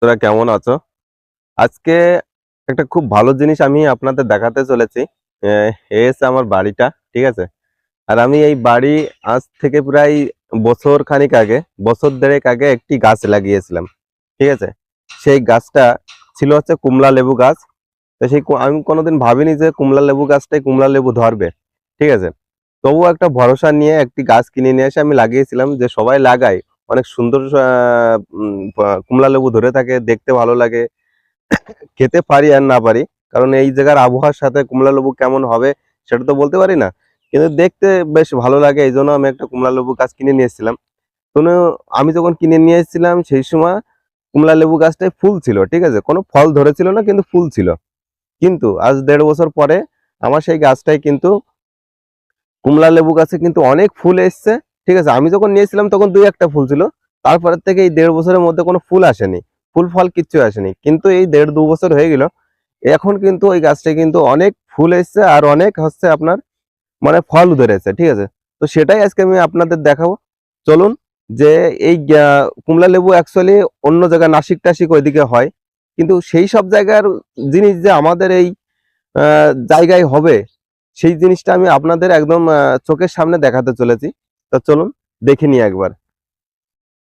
তোরা কেমন আছো? আজকে একটা খুব ভালো জিনিস আমি আপনাদের দেখাতে চলেছি। এই হচ্ছে আমার বাড়িটা, ঠিক আছে। আর আমি এই বাড়ি আজ থেকে প্রায় বছর খানিক আগে, বছর দেড়েক আগে একটি গাছ লাগিয়েছিলাম, ঠিক আছে। সেই গাছটা ছিল হচ্ছে কুমলা লেবু গাছ। তো আমি কোনোদিন ভাবিনি যে কুমলা লেবু গাছটাই কুমলা লেবু ধরবে, ঠিক আছে। তবুও একটা ভরসা নিয়ে একটি গাছ কিনে নিয়ে এসে আমি লাগিয়েছিলাম, যে সবাই লাগায়, অনেক সুন্দর কুমলা লেবু ধরে থাকে, দেখতে ভালো লাগে। খেতে পারি আর না পারি, কারণ এই জায়গার আবহাওয়ার সাথে কমলা লেবু কেমন হবে সেটা তো বলতে পারি না, কিন্তু দেখতে বেশ ভালো লাগে, এই জন্য আমি একটা কমলা লেবু গাছ কিনে নিয়ে এসেছিলাম। তো আমি যখন কিনে নিয়ে এসেছিলাম সেই সময় কমলা লেবু গাছটায় ফুল ছিল, ঠিক আছে, কোনো ফল ধরেছিল না, কিন্তু ফুল ছিল। কিন্তু আজ 1.5 বছর পরে আমার সেই গাছটায় কিন্তু কমলা লেবু গাছে কিন্তু অনেক ফুল এসছে, ঠিক আছে। আমি যখন নিয়েছিলাম তখন দুই একটা ফুল ছিল, তারপরে থেকে এই 1.5 বছরের মধ্যে কোনো ফুল আসেনি, ফুল ফল কিচ্ছু আসেনি। কিন্তু এই 1.5 2 বছর হয়ে গেল, এখন কিন্তু ওই গাছটা কিন্তু অনেক ফুল এসছে আর অনেক হচ্ছে আপনার মানে ফল ধরেছে, ঠিক আছে। তো সেটাই আজকে আমি আপনাদের দেখাবো। চলুন, যে এই কমলা লেবু অ্যাকচুয়ালি অন্য জায়গায় নাসিক টাসিক ওইদিকে হয়, কিন্তু সেই সব জায়গার জিনিস যে আমাদের এই জায়গায় হবে, সেই জিনিসটা আমি আপনাদের একদম চোখের সামনে দেখাতে চলেছি। তো চলুন দেখে নিই একবার।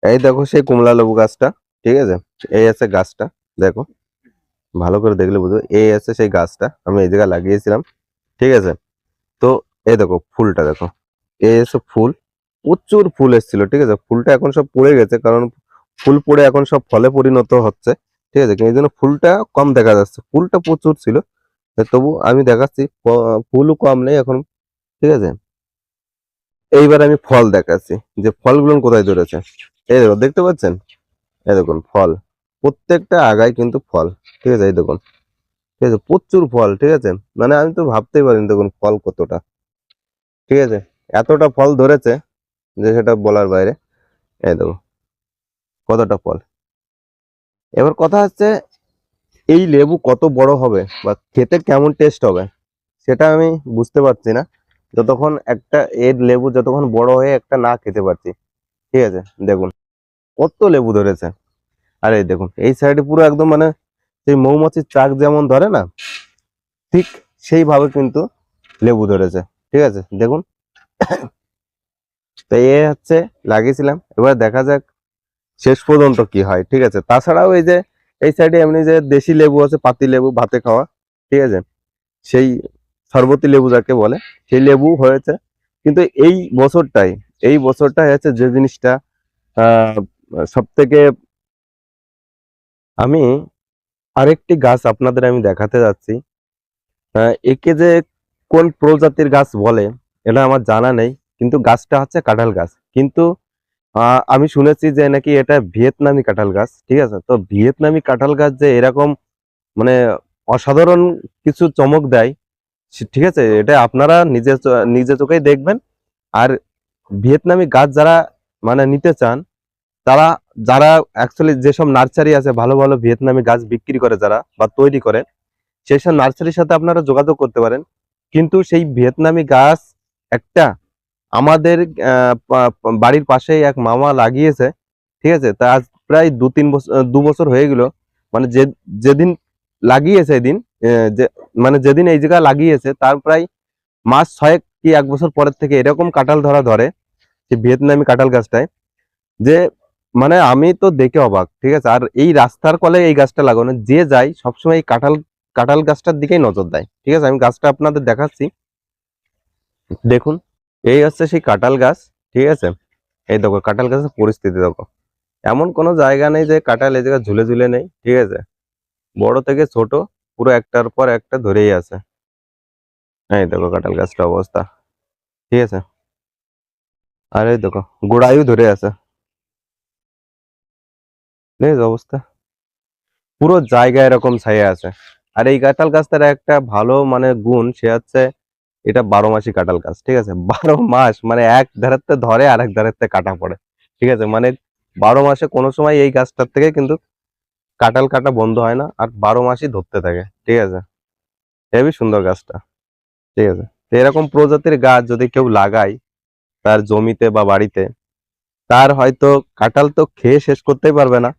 এই দেখো সেই কমলা লেবু গাছটা, ঠিক আছে। এই আছে গাছটা, দেখো, ভালো করে দেখলে বুঝো। এই আছে সেই গাছটা, আমি এই জায়গায় লাগিয়েছিলাম, ঠিক আছে। তো এই দেখো ফুলটা দেখো, এই এসে ফুল, প্রচুর ফুল এসেছিল, ঠিক আছে। ফুলটা এখন সব পড়ে গেছে, কারণ ফুল পড়ে এখন সব ফলে পরিণত হচ্ছে, ঠিক আছে। এই জন্য ফুলটা কম দেখা যাচ্ছে, ফুলটা প্রচুর ছিল। তবু আমি দেখাচ্ছি, ফুলও কম নেই এখন, ঠিক আছে। এইবার আমি ফল দেখাচ্ছি, যে ফলগুলো কোথায় ধরেছে। এই দেখো, দেখতে পাচ্ছেন? এই দেখুন ফল, প্রত্যেকটা আগায় কিন্তু ফল, ঠিক আছে। এই দেখুন, ঠিক আছে, প্রচুর ফল, ঠিক আছে। মানে আমি তো ভাবতেই পারিনি, দেখুন ফল কতটা, ঠিক আছে। এতটা ফল ধরেছে যে সেটা বলার বাইরে। এই দেখো কতটা ফল। এবার কথা হচ্ছে, এই লেবু কত বড় হবে বা খেতে কেমন টেস্ট হবে সেটা আমি বুঝতে পারছি না, যতক্ষণ একটা এর লেবু যতক্ষণ বড় হয়ে একটা না খেতে পারছি, ঠিক আছে। দেখুন কত লেবু ধরেছে। আর এই দেখুন এই সাইডে পুরো একদম মানে সেই মৌমাছির চাক যেমন ধরে না, ঠিক সেইভাবে কিন্তু লেবু ধরেছে, ঠিক আছে। দেখুন, তো এ হচ্ছে লাগিয়েছিলাম, এবার দেখা যাক শেষ পর্যন্ত কি হয়, ঠিক আছে। তাছাড়াও এই যে এই সাইডে এমনি যে দেশি লেবু আছে, পাতি লেবু ভাতে খাওয়া, ঠিক আছে, সেই শরবতি লেবু যাকে বলে, সেই লেবু হয়েছে। কিন্তু এই বছরটাই হচ্ছে যে জিনিসটা আহ সব থেকে, আমি আরেকটি গাছ আপনাদের আমি দেখাতে যাচ্ছি। একে যে কোন প্রজাতির গাছ বলে এটা আমার জানা নেই, কিন্তু গাছটা হচ্ছে কাঁঠাল গাছ। কিন্তু আমি শুনেছি যে নাকি এটা ভিয়েতনামি কাঁঠাল গাছ, ঠিক আছে। তো ভিয়েতনামি কাঁঠাল গাছ যে এরকম মানে অসাধারণ কিছু চমক দেয়, ঠিক আছে, এটা আপনারা নিজে চোখেই দেখবেন। আর ভিয়েতনামি গাছ যারা মানে নিতে চান, তারা, যারা অ্যাকচুয়ালি যেসব নার্সারি আছে ভালো ভালো ভিয়েতনামি গাছ বিক্রি করে যারা বা তৈরি করে, সেই সব নার্সারির সাথে আপনারা যোগাযোগ করতে পারেন। কিন্তু সেই ভিয়েতনামি গাছ একটা আমাদের বাড়ির পাশেই এক মামা লাগিয়েছে, ঠিক আছে। তা আজ প্রায় 2 3 বছর 2 বছর হয়ে গেল। মানে যেদিন লাগিয়েছে এদিন, যে মানে যেদিন এই জায়গা লাগিয়েছে তার প্রায় মাস 6 কি 1 বছর পরের থেকে এরকম কাঁঠাল ধরে যে ভিয়েতনামি কাঁঠাল গাছটায়, যে মানে আমি তো দেখে অবাক, ঠিক আছে। আর এই রাস্তার কলে এই গাছটা লাগানো, যে যায় সবসময় এই কাঁঠাল কাঁঠাল গাছটার দিকেই নজর দেয়, ঠিক আছে। আমি গাছটা আপনাদের দেখাচ্ছি, দেখুন। এই হচ্ছে সেই কাঁঠাল গাছ, ঠিক আছে। এই দেখো কাঁঠাল গাছের পরিস্থিতি দেখো, এমন কোনো জায়গা নেই যে কাঁঠাল এই জায়গায় ঝুলে ঝুলে নেই, ঠিক আছে। বড় থেকে ছোট পুরো একটার পর একটা ধরেই আছে। এই দেখো কাঁঠাল গাছটা অবস্থা, ঠিক আছে। আর এই দেখো গোড়ায়ও ধরে আছে, দেখেছো অবস্থা, পুরো জায়গা এরকম ছায়া আছে। আর এই কাঁঠাল গাছটার একটা ভালো মানে গুণ, সে হচ্ছে এটা 12 মাসই কাঁঠাল গাছ, ঠিক আছে। 12 মাস মানে এক ধারেতে ধরে আর এক ধারেতে কাটা পড়ে, ঠিক আছে। মানে 12 মাসে কোনো সময় এই গাছটার থেকে কিন্তু কাঁঠাল কাটা বন্ধ হয় না, আর 12 মাসই ধরতে থাকে, ঠিক আছে। হেবি সুন্দর গাছটা, ঠিক আছে। তো এরকম প্রজাতির গাছ যদি কেউ লাগায় তার জমিতে বা বাড়িতে, তার হয়তো কাঁঠাল তো খেয়ে শেষ করতেই পারবে না,